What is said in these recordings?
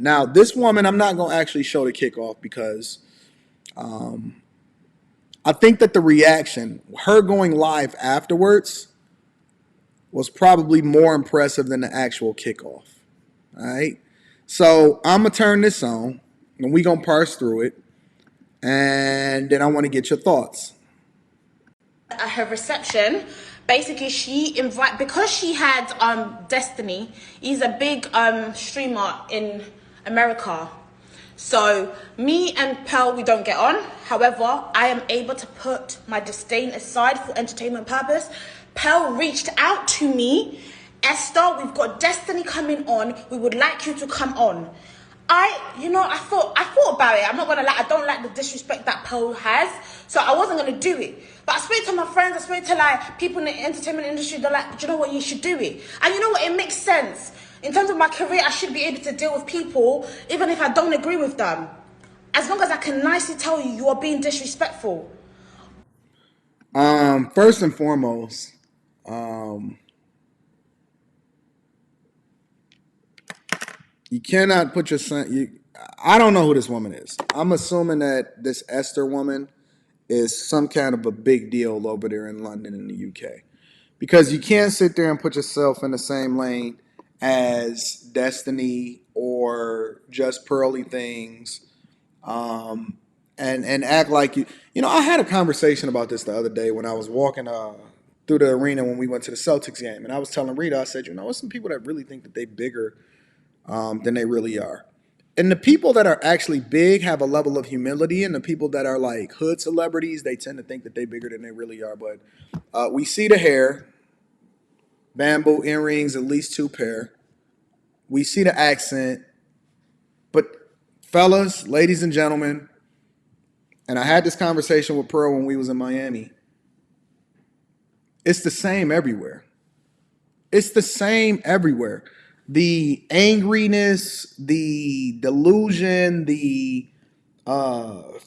Now, this woman, I'm not going to actually show the kickoff because I think that the reaction, her going live afterwards, was probably more impressive than the actual kickoff. All right. So I'm going to turn this on and we're going to parse through it. And then I want to get your thoughts. At her reception, basically because she had Destiny. He's a big streamer in America. So me and Pearl, we don't get on. However, I am able to put my disdain aside for entertainment purpose. Pearl reached out to me. Esther, we've got Destiny coming on. We would like you to come on. I thought about it. I'm not gonna lie. I don't like the disrespect that Pearl has, so I wasn't gonna do it. But I spoke to my friends. I spoke to like people in the entertainment industry. They're like, do you know what? You should do it. And you know what? It makes sense. In terms of my career, I should be able to deal with people even if I don't agree with them, as long as I can nicely tell you are being disrespectful. First and foremost, you cannot put your son. I don't know who this woman is. I'm assuming that this Esther woman is some kind of a big deal over there in London in the UK, because you can't sit there and put yourself in the same lane as Destiny or Just Pearly Things, and act like you. You know, I had a conversation about this the other day when I was walking through the arena when we went to the Celtics game, and I was telling Rita, I said, there's some people that really think that they're bigger than they really are. And the people that are actually big have a level of humility, and the people that are like hood celebrities, they tend to think that they're bigger than they really are. But we see the hair, bamboo earrings, at least 2 pair. We see the accent. But fellas, ladies and gentlemen, and I had this conversation with Pearl when we was in Miami, it's the same everywhere. It's the same everywhere. The angriness, the delusion, the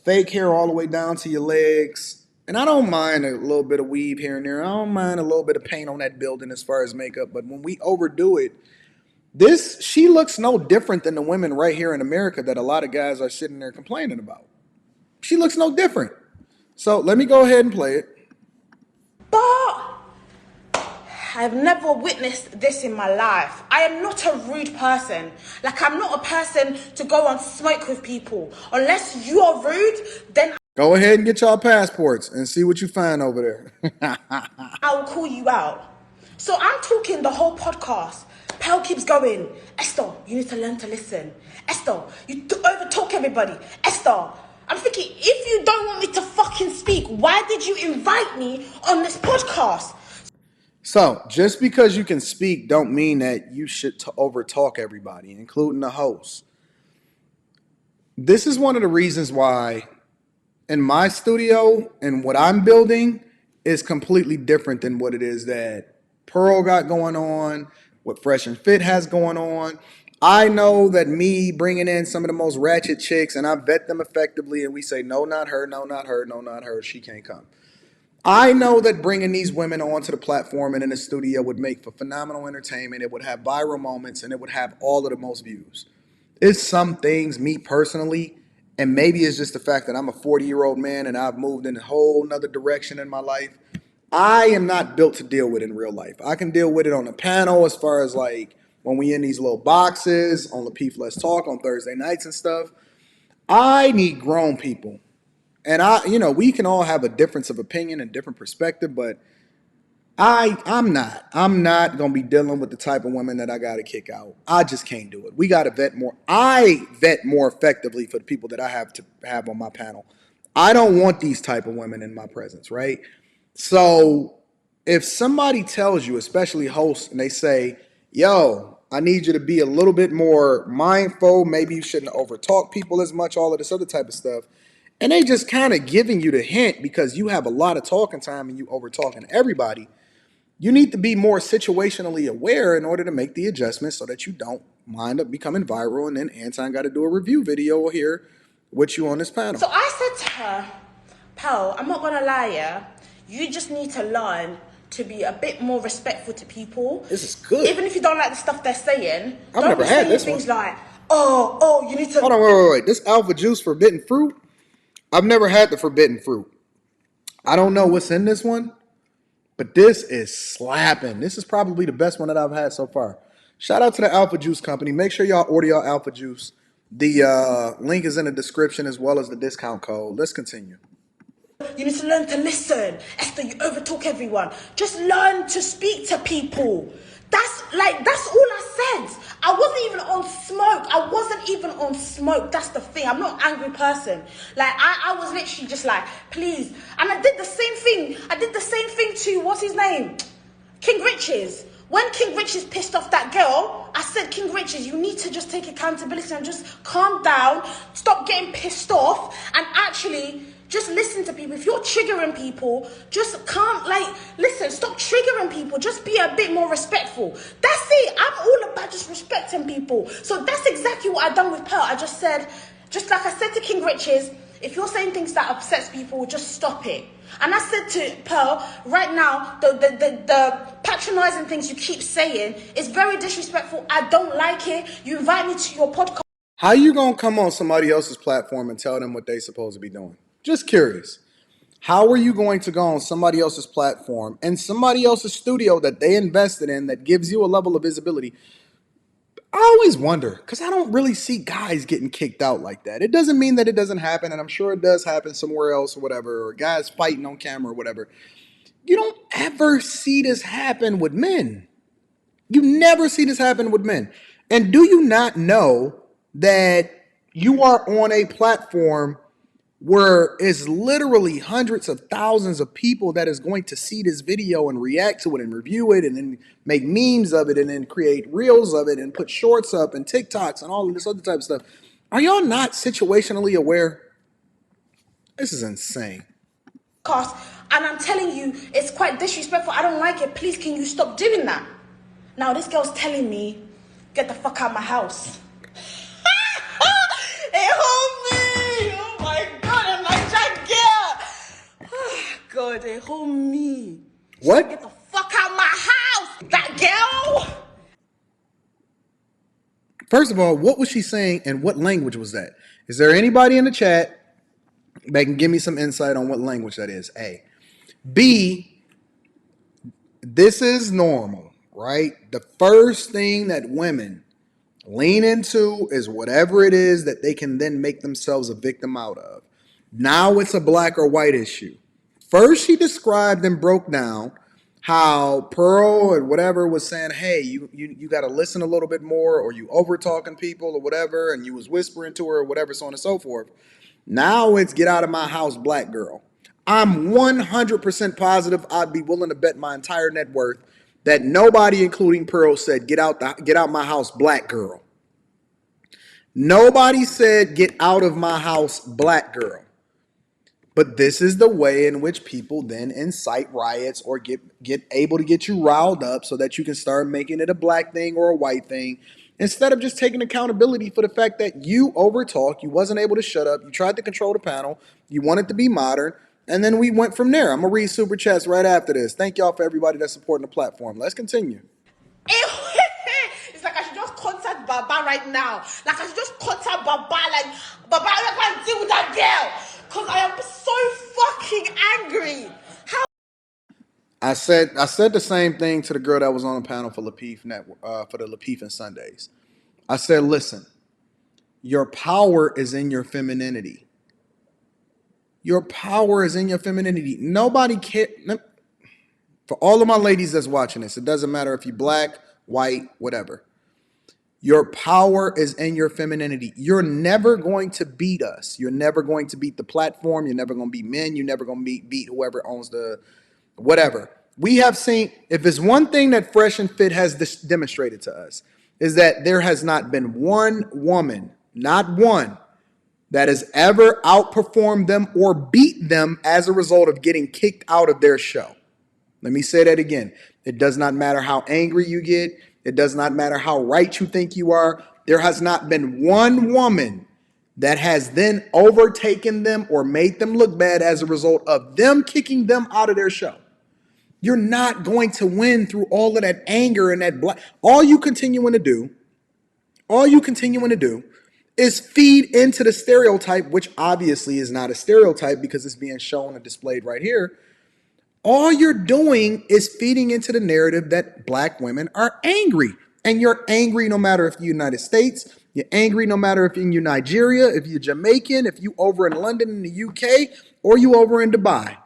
fake hair all the way down to your legs. And I don't mind a little bit of weave here and there. I don't mind a little bit of paint on that building as far as makeup. But when we overdo it, she looks no different than the women right here in America that a lot of guys are sitting there complaining about. She looks no different. So let me go ahead and play it. But I've never witnessed this in my life. I am not a rude person. Like, I'm not a person to go and smoke with people. Unless you are rude, then go ahead and get y'all passports and see what you find over there. I will call you out. So I'm talking the whole podcast. Pearl keeps going. Esther, you need to learn to listen. Esther, you over-talk everybody. Esther, I'm thinking, if you don't want me to fucking speak, why did you invite me on this podcast? So, just because you can speak don't mean that you should over-talk everybody, including the host. This is one of the reasons why in my studio and what I'm building is completely different than what it is that Pearl got going on, what Fresh and Fit has going on. I know that me bringing in some of the most ratchet chicks, and I vet them effectively, and we say, no, not her, no, not her, no, not her, she can't come. I know that bringing these women onto the platform and in the studio would make for phenomenal entertainment. It would have viral moments, and it would have all of the most views. It's some things, me personally, and maybe it's just the fact that I'm a 40-year-old man and I've moved in a whole nother direction in my life. I am not built to deal with in real life. I can deal with it on a panel as far as like when we in these little boxes on the P Let's Talk on Thursday nights and stuff. I need grown people. And we can all have a difference of opinion and different perspective, but I'm not going to be dealing with the type of women that I got to kick out. I just can't do it. We got to vet more. I vet more effectively for the people that I have to have on my panel. I don't want these type of women in my presence, right? So if somebody tells you, especially hosts, and they say, yo, I need you to be a little bit more mindful. Maybe you shouldn't overtalk people as much, all of this other type of stuff. And they just kind of giving you the hint because you have a lot of talking time and you over talking everybody. You need to be more situationally aware in order to make the adjustments so that you don't wind up becoming viral. And then Anton got to do a review video here with you on this panel. So I said to her, Pearl, I'm not going to lie, yeah? You just need to learn to be a bit more respectful to people. This is good. Even if you don't like the stuff they're saying, I've never had this things one. like, you to. Hold on, wait. This alpha juice forbidden fruit? I've never had the forbidden fruit. I don't know what's in this one, but this is slapping. This is probably the best one that I've had so far. Shout out to the Alpha Juice Company. Make sure y'all order y'all Alpha Juice. The link is in the description as well as the discount code. Let's continue. You need to learn to listen. Esther, you overtalk everyone. Just learn to speak to people. That's all I said. I wasn't even on smoke. That's the thing. I'm not an angry person. Like, I was literally just like, please. And I did the same thing. To, what's his name? King Riches. When King Riches pissed off that girl, I said, King Riches, you need to just take accountability and just calm down, stop getting pissed off, and actually just listen to people. If you're triggering people, just listen, stop triggering people. Just be a bit more respectful. That's it. I'm all about just respecting people. So that's exactly what I done with Pearl. I just said, just like I said to King Riches, if you're saying things that upsets people, just stop it. And I said to Pearl, right now, the patronizing things you keep saying is very disrespectful. I don't like it. You invite me to your podcast. How you gonna come on somebody else's platform and tell them what they supposed to be doing? Just curious. How are you going to go on somebody else's platform and somebody else's studio that they invested in that gives you a level of visibility? I always wonder, because I don't really see guys getting kicked out like that. It doesn't mean that it doesn't happen, and I'm sure it does happen somewhere else or whatever, or guys fighting on camera or whatever. You don't ever see this happen with men. You never see this happen with men. And do you not know that you are on a platform where it's literally hundreds of thousands of people that is going to see this video and react to it and review it and then make memes of it and then create reels of it and put shorts up and TikToks and all of this other type of stuff? Are y'all not situationally aware? This is insane. And I'm telling you, it's quite disrespectful. I don't like it. Please, can you stop doing that? Now, this girl's telling me, get the fuck out of my house. Hey, homie! Oh my God, I'm like that girl. God, hey, homie. What? Get the fuck out of my house, that girl. First of all, what was she saying and what language was that? Is there anybody in the chat that can give me some insight on what language that is? A. B, this is normal, right? The first thing that women lean into is whatever it is that they can then make themselves a victim out of. Now it's a black or white issue. First, she described and broke down how Pearl and whatever was saying, hey, you got to listen a little bit more, or you over talking people or whatever, and you was whispering to her or whatever, so on and so forth. Now it's get out of my house, black girl. I'm 100% positive. I'd be willing to bet my entire net worth that nobody, including Pearl, said get out my house, black girl. Nobody said get out of my house, black girl. But this is the way in which people then incite riots or get able to get you riled up so that you can start making it a black thing or a white thing, instead of just taking accountability for the fact that you overtalk, you wasn't able to shut up, you tried to control the panel, you wanted to be modern, and then we went from there. I'm going to read super chats right after this. Thank y'all for everybody that's supporting the platform. Let's continue. It's like I should just contact Baba right now. Like I should just contact Baba. Like Baba, I'm not gonna deal with that girl. Cause I am so fucking angry. How? I said the same thing to the girl that was on the panel for Lapeef Network, for the Lapeef and Sundays. I said, listen, your power is in your femininity. Your power is in your femininity. Nobody cares. For all of my ladies that's watching this, it doesn't matter if you're black, white, whatever. Your power is in your femininity. You're never going to beat us. You're never going to beat the platform. You're never going to beat men. You're never going to beat whoever owns the whatever. We have seen, if there's one thing that Fresh and Fit has demonstrated to us, is that there has not been one woman, not one, that has ever outperformed them or beat them as a result of getting kicked out of their show. Let me say that again. It does not matter how angry you get. It does not matter how right you think you are. There has not been one woman that has then overtaken them or made them look bad as a result of them kicking them out of their show. You're not going to win through all of that anger and that all you continuing to do is feed into the stereotype, which obviously is not a stereotype because it's being shown and displayed right here. All you're doing is feeding into the narrative that black women are angry. And you're angry no matter if you're United States, you're angry no matter if you're in Nigeria, if you're Jamaican, if you over in London in the UK, or you over in Dubai.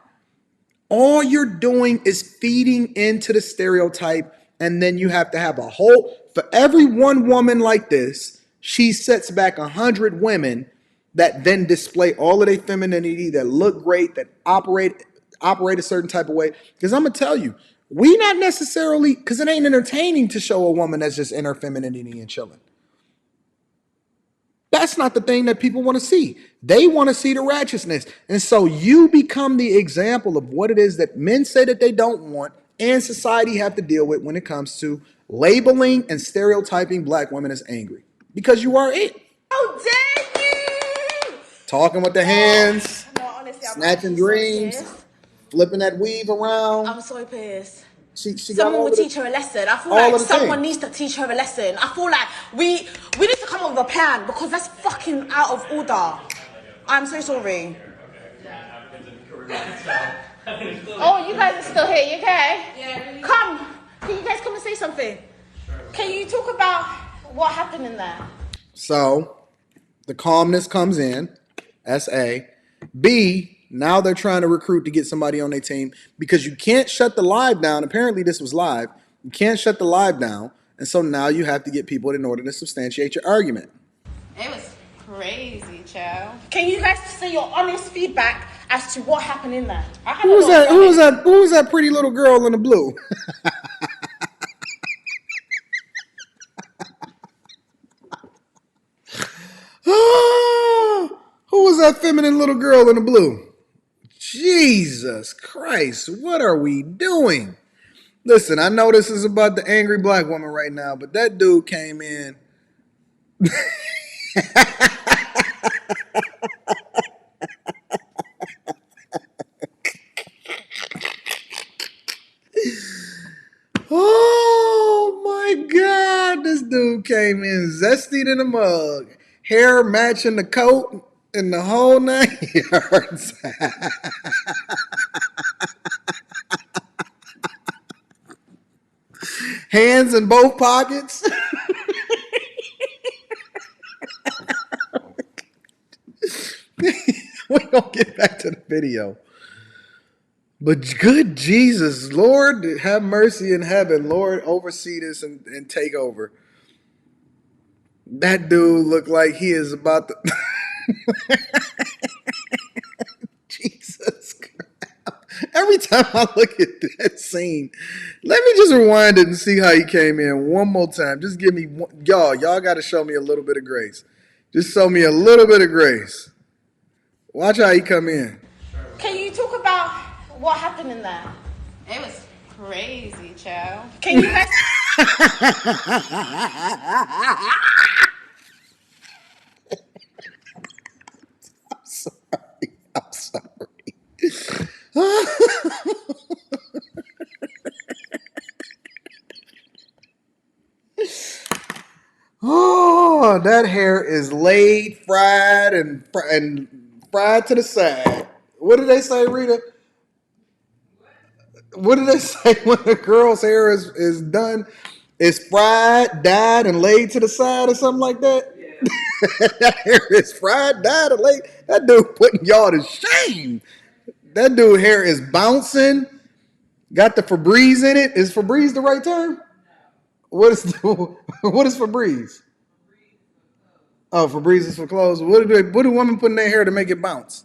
All you're doing is feeding into the stereotype, and then you have to have a whole, for every one woman like this, she sets back 100 women that then display all of their femininity, that look great, that operate a certain type of way. Because I'm gonna tell you, we not necessarily, because it ain't entertaining to show a woman that's just in her femininity and chilling. That's not the thing that people want to see. They want to see the ratchetness. And so you become the example of what it is that men say that they don't want and society have to deal with when it comes to labeling and stereotyping black women as angry. Because you are it. Oh, dare you! Talking with the hands, No, honestly, snatching dreams, so flipping that weave around. I'm so pissed. She got Someone all would of the, teach her a lesson. I feel all like of the someone things. needs to teach her a lesson. I feel like we need to come up with a plan because that's fucking out of order. I'm so sorry. Oh, you guys are still here, you okay? Yeah. Come. Can you guys come and say something? Can you talk about what happened in there? So the calmness comes in. That's A. B, now they're trying to recruit to get somebody on their team because you can't shut the live down. Apparently this was live. You can't shut the live down. And so now you have to get people in order to substantiate your argument. It was crazy, child. Can you guys say your honest feedback as to what happened in there? Who was that? Who was that pretty little girl in the blue? Who was that feminine little girl in the blue? Jesus Christ, what are we doing? Listen, I know this is about the angry black woman right now, but that dude came in. Oh my God, this dude came in zesty in a mug, hair matching the coat and the whole 9 yards. Hands in both pockets. We're going to get back to the video. But good Jesus, Lord, have mercy in heaven. Lord, oversee this and take over. That dude looked like he is about to... Jesus Christ. Every time I look at that scene, let me just rewind it and see how he came in one more time. Just give me one. Y'all got to show me a little bit of grace. Just show me a little bit of grace. Watch how he come in. Can you talk about what happened in there? It was crazy, child. Can you guys... I'm sorry. Oh, that hair is laid, fried, and fried to the side. What did they say, Rita? What did they say when a girl's hair is done? It's fried, dyed, and laid to the side or something like that? Yeah. That hair is fried, dyed, and laid. That dude putting y'all to shame. That dude hair is bouncing. Got the Febreze in it. Is Febreze the right term? What is Febreze? Oh, Febreze is for clothes. What do women put in their hair to make it bounce?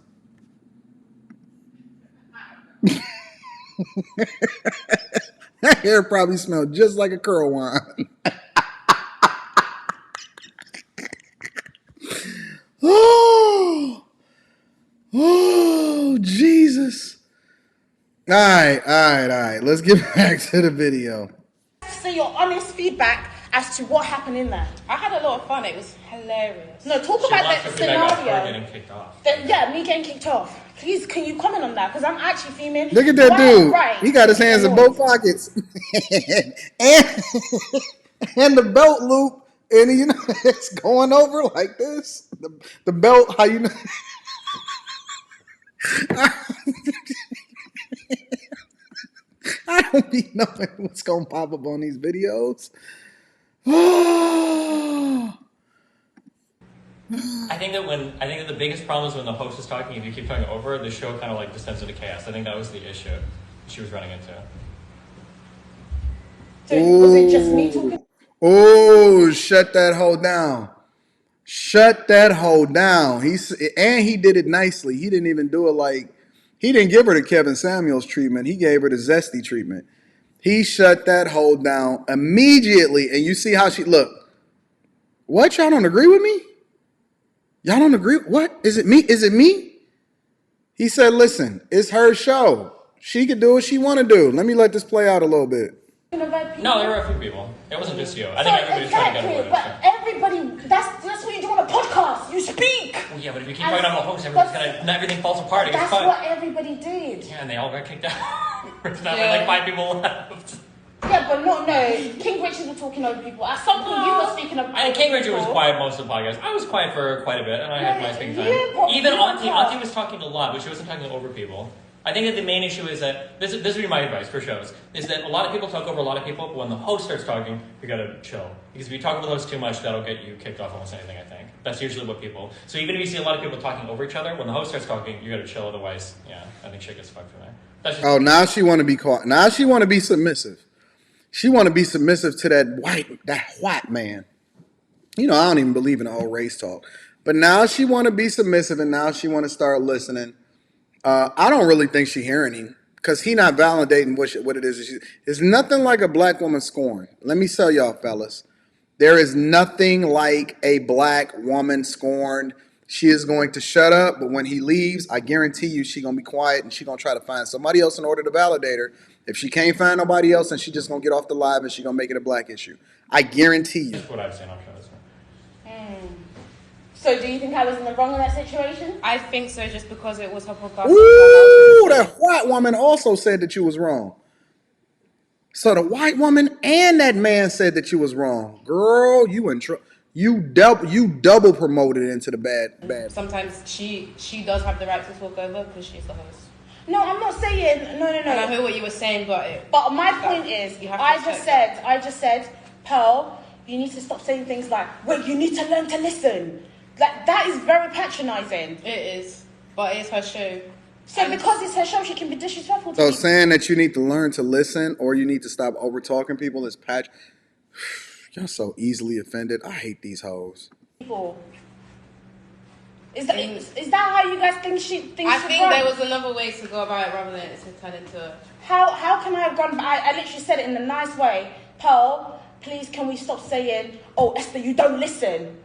That hair probably smelled just like a curl wine. Oh, Jesus. All right. Let's get back to the video. Say your honest feedback as to what happened in there. I had a lot of fun. It was hilarious. No, talk about the scenario. Getting kicked off. Yeah, me getting kicked off. Please, can you comment on that? Because I'm actually fuming. Look at that dude. Right. He got his hands in both pockets. and the belt loop And you know, it's going over like this. The belt, how you know? I don't be knowing what's gonna pop up on these videos. I think that the biggest problem is when the host is talking. If you keep talking over, the show kind of like descends into chaos. I think that was the issue she was running into. So was it just me talking? Oh, shut that hoe down. Shut that hoe down. He did it nicely. He didn't even do it like he didn't give her the Kevin Samuels treatment. He gave her the zesty treatment. He shut that hoe down immediately. And you see how she look. What? Y'all don't agree with me? Y'all don't agree? What? Is it me? Is it me? He said, listen, it's her show. She can do what she want to do. Let me let this play out a little bit. No, there were a few people. It wasn't just you. I think everybody's trying to get away with But it. everybody, that's what you do on a podcast. You speak. Well, yeah, but if you keep talking about the host, everything falls apart. That's what everybody did. Yeah, and they all got kicked out. There's not like 5 people left. Yeah, but no. King Richard was talking over people. At some point, you were speaking over people. King Richard was quiet most of the podcast. I was quiet for quite a bit, and I had my speaking time. Even Auntie Auntie was talking a lot, but she wasn't talking over people. I think that the main issue is that this would be my advice for shows, is that a lot of people talk over a lot of people, but when the host starts talking, you gotta chill. Because if you talk over the host too much, that'll get you kicked off almost anything, I think. That's usually what people... So even if you see a lot of people talking over each other, when the host starts talking, you gotta chill, otherwise, yeah, I think shit gets fucked from there. That's just Now she want to be quiet. Now she want to be submissive. She want to be submissive to that white man. You know, I don't even believe in the whole race talk. But now she want to be submissive, and now she want to start listening. I don't really think she hearing him because he not validating what it is. It's nothing like a black woman scorned. Let me tell y'all, fellas. There is nothing like a black woman scorned. She is going to shut up, but when he leaves, I guarantee you she's going to be quiet and she's going to try to find somebody else in order to validate her. If she can't find nobody else, then she's just going to get off the live and she's going to make it a black issue. I guarantee you. what I've seen on shows. So do you think I was in the wrong in that situation? I think so, just because it was her podcast. Ooh, that white woman also said that you was wrong. So the white woman and that man said that you was wrong. Girl, you in trouble. You double promoted into the bad. Sometimes she does have the right to talk over because she's the host. No, I'm not saying no. And I heard what you were saying, but My point is, I just said, Pearl, you need to stop saying things like, wait, you need to learn to listen. Like, that is very patronizing. it is. But it's her show. So because it's her show, she can be disrespectful to So people. saying that you need to learn to listen or you need to stop over talking people is Y'all so easily offended. I hate these hoes. Is that how you guys think I think there was another way to go about it rather than it to turn into... How can I have gone... I literally said it in a nice way. Pearl, please can we stop saying, oh, Esther, you don't listen.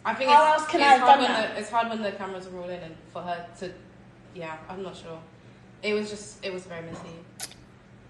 I think How else can I have done that? It's hard when the cameras are rolling and for her to... Yeah, I'm not sure. It was very messy.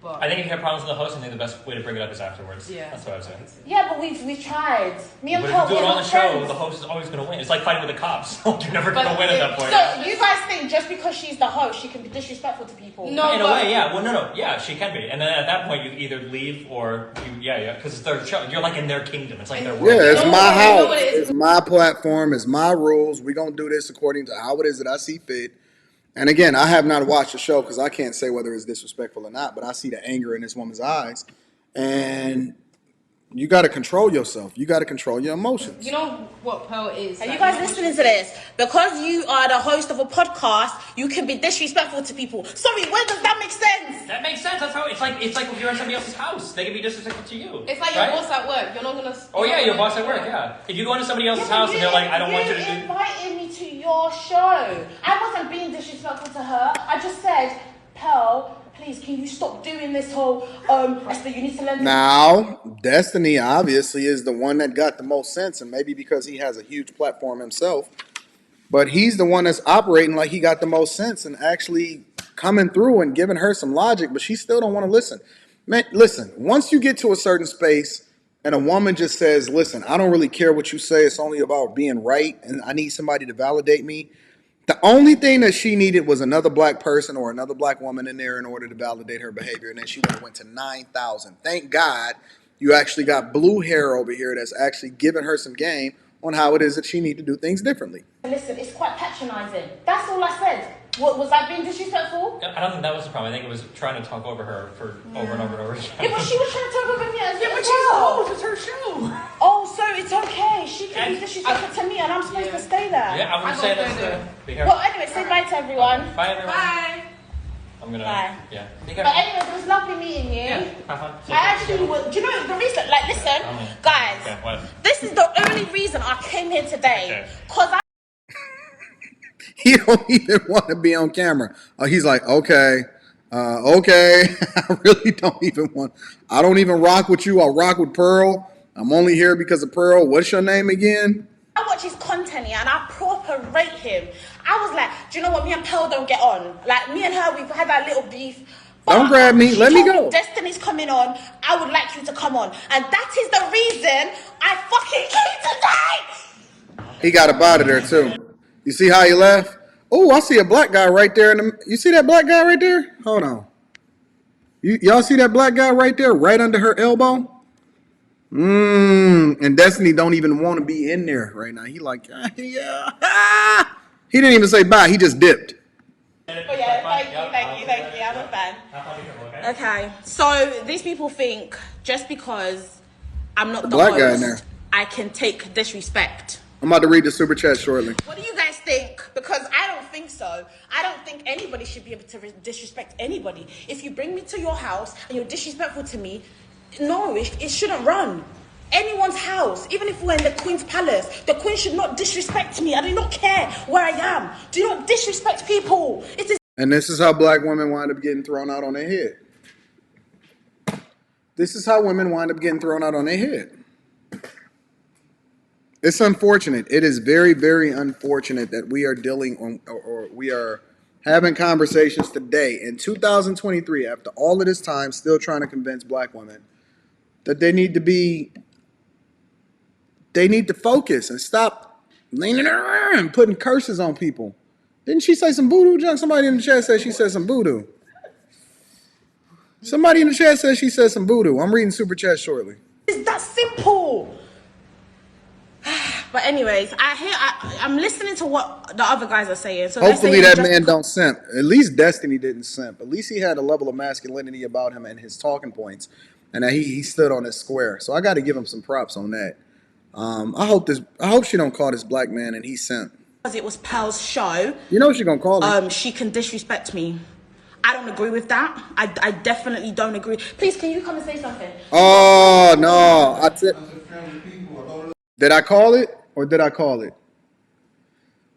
But I think if you have problems with the host, I think the best way to bring it up is afterwards. Yeah. That's what I was saying. Yeah, but we've tried. Me and But Pearl, if you do it we're on the not show, friends. the host is always going to win. It's like fighting with the cops. You're never going But to win at that point. So you guys think just because she's the host, she can be disrespectful to people? No. In a way, yeah. Well, no. Yeah, she can be. And then at that point, you either leave or... Because it's their show. You're like in their kingdom. It's like their world. Yeah, it's No, my you house. know what it is? It's my platform. It's my rules. We're going to do this according to how it is that I see fit. And again, I have not watched the show because I can't say whether it's disrespectful or not, but I see the anger in this woman's eyes. And you got to control yourself. You got to control your emotions. you know what Pearl is? Are you like, guys listening to this? Because you are the host of a podcast, you can be disrespectful to people. Sorry, where does that make sense? That makes sense. That's how it's like if you're in somebody else's house, they can be disrespectful to you. It's like right? your boss at work. You're not gonna... Oh yeah, your boss at work, yeah. If you go into somebody else's house and they're like, I don't want you to do... You invited me to your show. I wasn't being disrespectful to her. I just said, Pearl, please, can you stop doing this whole, Esther, you need to learn to... Now, Destiny obviously is the one that got the most sense, and maybe because he has a huge platform himself, but he's the one that's operating like he got the most sense and actually coming through and giving her some logic, but she still don't want to listen. Man, listen, once you get to a certain space and a woman just says, listen, I don't really care what you say, it's only about being right, and I need somebody to validate me. The only thing that she needed was another black person or another black woman in there in order to validate her behavior, and then she went to 9,000. Thank God You actually got blue hair over here that's actually giving her some game on how it is that she need to do things differently. Listen, it's quite patronising. That's all I said. What, was I being disrespectful? I don't think that was the problem. I think it was trying to talk over her for over and over and over again. Yeah, but she was trying to talk over me as well. Yeah, but she's old. It's her show. Oh, so it's okay. She can be disrespectful to me, and I'm supposed to stay there. Yeah, I'm gonna say that's be careful. Well, anyway, say bye to everyone. Bye, everyone. Bye. I'm gonna. Bye. Yeah. But anyway, it was lovely meeting you. Yeah. Have fun. I actually would. Do you know the reason? Like, listen, guys. Okay, what? This is the only reason I came here today. Cause He don't even want to be on camera. He's like, okay. I really don't even want. I don't even rock with you. I'll rock with Pearl. I'm only here because of Pearl. What's your name again? I watch his content here and I proper rate him. I was like, do you know what? Me and Pearl don't get on. Like, me and her, we've had our little beef. But don't grab me. Let me go. Destiny's coming on. I would like you to come on. And that is the reason I fucking came today. He got up out of there, too. You see how he left? Oh, I see a black guy right there. You see that black guy right there? Hold on. Y'all see that black guy right there, right under her elbow? And Destiny don't even want to be in there right now. He like, yeah. He didn't even say bye. He just dipped. Oh yeah, thank you. I'm a fan. Okay, so these people think just because I'm not the black host, guy in there, I can take disrespect. I'm about to read the super chat shortly. What do you guys think? Because I don't think so. I don't think anybody should be able to disrespect anybody. If you bring me to your house and you're disrespectful to me, no, it shouldn't run. Anyone's house, even if we're in the Queen's palace, the Queen should not disrespect me. I do not care where I am. Do not disrespect people. It is. And this is how black women wind up getting thrown out on their head. This is how women wind up getting thrown out on their head. It's unfortunate. It is very, very unfortunate that we are dealing on, or we are having conversations today in 2023, after all of this time, still trying to convince black women that they need to focus and stop leaning around and putting curses on people. Didn't she say some voodoo junk? Somebody in the chat said she said some voodoo. Somebody in the chat said she said some voodoo. I'm reading super chat shortly. It's that simple. But anyways, I'm listening to what the other guys are saying. So hopefully that man don't simp. At least Destiny didn't simp. At least he had a level of masculinity about him and his talking points, and that he stood on his square. So I got to give him some props on that. I hope she don't call this black man and he simp. Because it was Pearl's show. You know what she gonna call him? She can disrespect me. I don't agree with that. I definitely don't agree. Please, can you come and say something? Oh no! Did I call it or did I call it?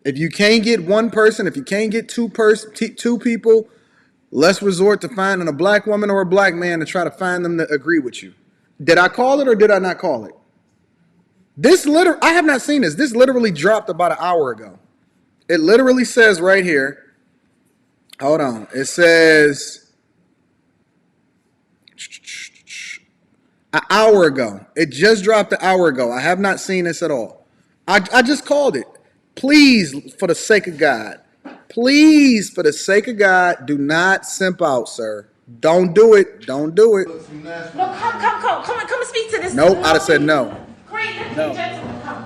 If you can't get one person, if you can't get two people, let's resort to finding a black woman or a black man to try to find them to agree with you. Did I call it or did I not call it? I have not seen this. This literally dropped about an hour ago. It literally says right here. Hold on. It says an hour ago. It just dropped an hour ago. I have not seen this at all. I just called it. Please, for the sake of God. Please, for the sake of God, do not simp out, sir. Don't do it. Don't do it. No, come and speak to this. Nope, I'd have said no. Great, No. gentlemen, come.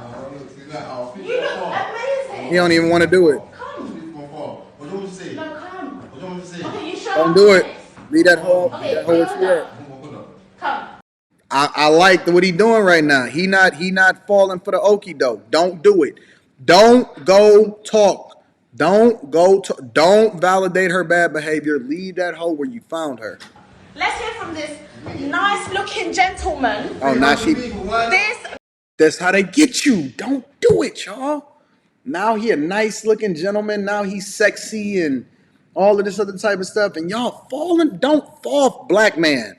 You look amazing. He don't even want to do it. Come. No, come. Okay, you show Don't up do next. it. Be that whole Okay, shit. come. I like what he doing right now. He not falling for the okie doke. Don't do it. Don't go talk. Don't validate her bad behavior. Leave that hoe where you found her. Let's hear from this nice looking gentleman. Oh, now that's how they get you. Don't do it, y'all. Now he a nice looking gentleman. Now he's sexy and all of this other type of stuff. And y'all don't fall, black man.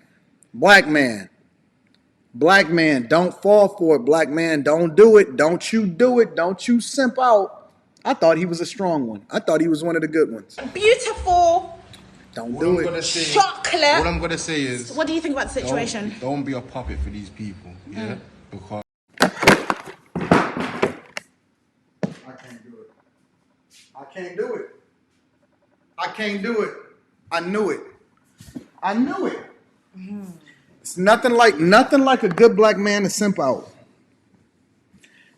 Black man, don't fall for it. Black man, don't do it. Don't you do it. Don't you simp out. I thought he was a strong one. I thought he was one of the good ones. Beautiful. Don't do it. Chocolate. What I'm gonna say is, What do you think about the situation? don't be a puppet for these people, yeah? Because I can't do it. I can't do it. I can't do it. I knew it. It's nothing like a good black man to simp out.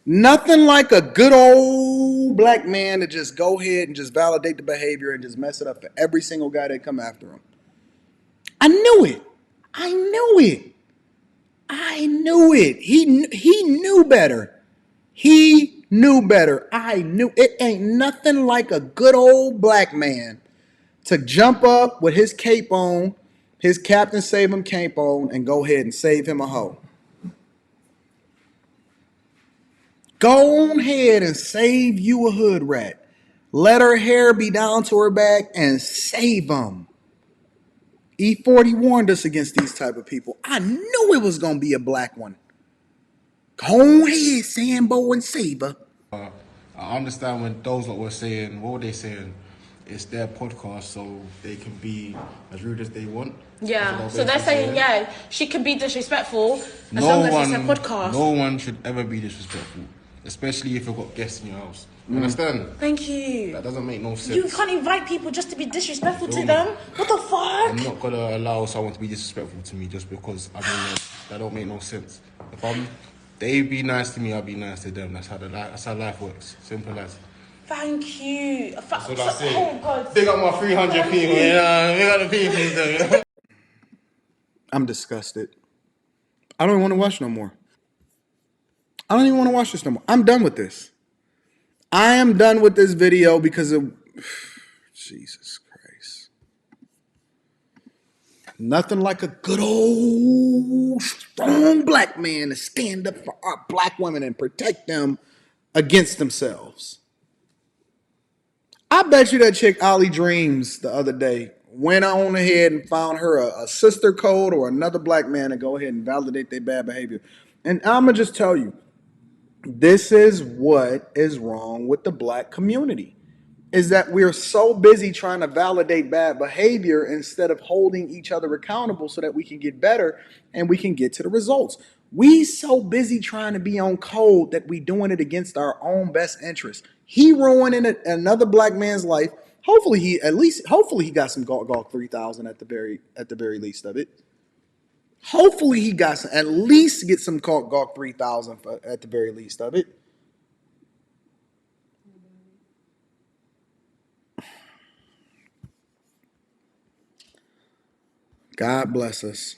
Nothing like a good old black man to just go ahead and just validate the behavior and just mess it up for every single guy that come after him. I knew it. I knew it. I knew it. He knew better. He knew better. I knew it. Ain't nothing like a good old black man to jump up with his cape on, his Captain Save Him cape on, and go ahead and save him a hoe. Go on ahead and save you a hood rat. Let her hair be down to her back and save them. E40 warned us against these type of people. I knew it was going to be a black one. Go on ahead, Sambo, and save her. I understand when those that were saying, what were they saying? It's their podcast, so they can be as rude as they want. Yeah, so they're saying, yeah, she can be disrespectful as long as it's a podcast. No one should ever be disrespectful, especially if you've got guests in your house. You understand? Thank you. That doesn't make no sense. You can't invite people just to be disrespectful to them. What the fuck? I'm not gonna allow someone to be disrespectful to me just because I mean that don't make no sense. If they be nice to me, I'll be nice to them. That's how life works. Simple as. Thank you. That's what I say. Oh God. Big up my 300 people. You know, big up the people. You know? I'm disgusted. I don't even want to watch no more. I don't even want to watch this no more. I'm done with this. I am done with this video because of Jesus Christ. Nothing like a good old strong black man to stand up for our black women and protect them against themselves. I bet you that chick Ollie Dreams the other day went on ahead and found her a sister code or another black man to go ahead and validate their bad behavior. And I'm going to just tell you, this is what is wrong with the black community, is that we're so busy trying to validate bad behavior instead of holding each other accountable so that we can get better and we can get to the results. We so busy trying to be on code that we doing it against our own best interest. He ruining another black man's life. Hopefully he got some Gawk 3000 at the very least of it. Hopefully he got at least get some Gawk 3000 at the very least of it. God bless us.